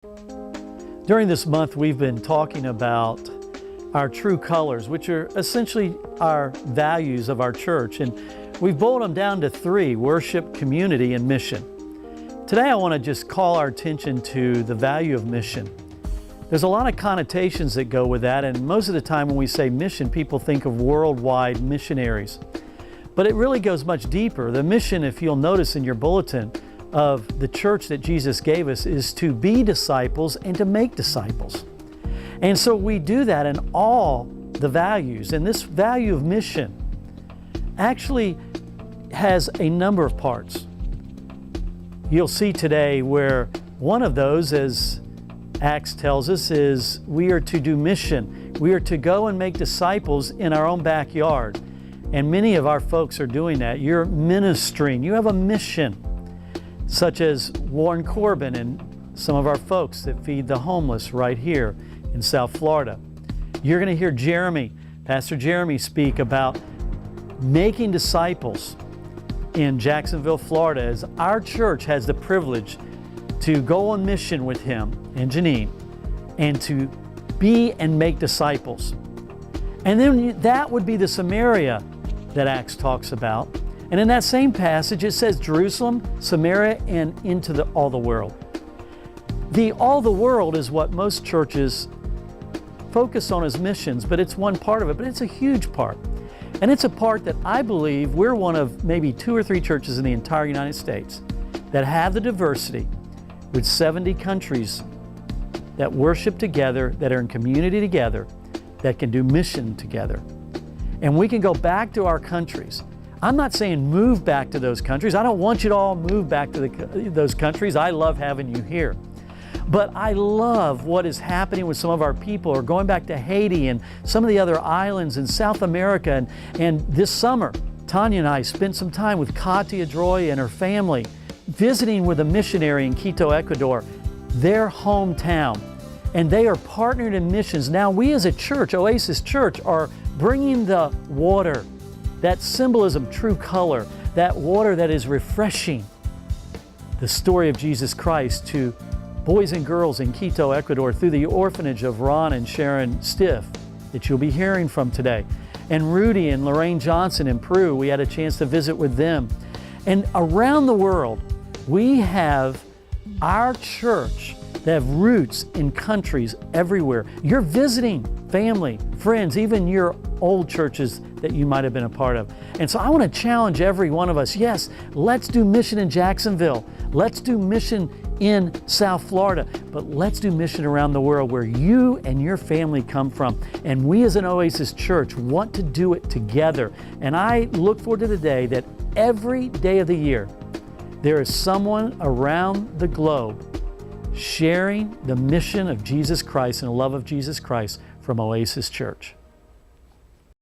During this month, we've been talking about our true colors, which are essentially our values of our church. And we've boiled them down to three: worship, community, and mission. Today, I want to just call our attention to the value of mission. There's a lot of connotations that go with that, and most of the time when we say mission, people think of worldwide missionaries. But it really goes much deeper. The mission, if you'll notice in your bulletin, of the church that Jesus gave us is to be disciples and to make disciples. And so we do that in all the values. And this value of mission actually has a number of parts. You'll see today where one of those, as Acts tells us, is we are to do mission. We are to go and make disciples in our own backyard. And many of our folks are doing that. You're ministering. You have a mission, such as Warren Corbin and some of our folks that feed the homeless right here in South Florida. You're going to hear Pastor Jeremy speak about making disciples in Jacksonville, Florida, as our church has the privilege to go on mission with him and Janine and to be and make disciples. And then that would be the Samaria that Acts talks about. And in that same passage, it says Jerusalem, Samaria, and into all the world. All the world is what most churches focus on as missions, but it's one part of it, but it's a huge part. And it's a part that I believe we're one of maybe 2 or 3 churches in the entire United States that have the diversity with 70 countries that worship together, that are in community together, that can do mission together. And we can go back to our countries. I'm not saying move back to those countries. I don't want you to all move back to those countries. I love having you here. But I love what is happening with some of our people, or going back to Haiti and some of the other islands in South America. And this summer, Tanya and I spent some time with Katia Droy and her family, visiting with a missionary in Quito, Ecuador, their hometown. And they are partnered in missions. Now we as a church, Oasis Church, are bringing the water, that symbolism, true color, that water that is refreshing, the story of Jesus Christ to boys and girls in Quito, Ecuador, through the orphanage of Ron and Sharon Stiff that you'll be hearing from today. And Rudy and Lorraine Johnson in Peru, we had a chance to visit with them. And around the world, we have our church that have roots in countries everywhere. You're visiting family, friends, even your old churches that you might have been a part of. And so I want to challenge every one of us. Yes, let's do mission in Jacksonville. Let's do mission in South Florida, but let's do mission around the world where you and your family come from. And we as an Oasis Church want to do it together. And I look forward to the day that every day of the year, there is someone around the globe sharing the mission of Jesus Christ and the love of Jesus Christ from Oasis Church.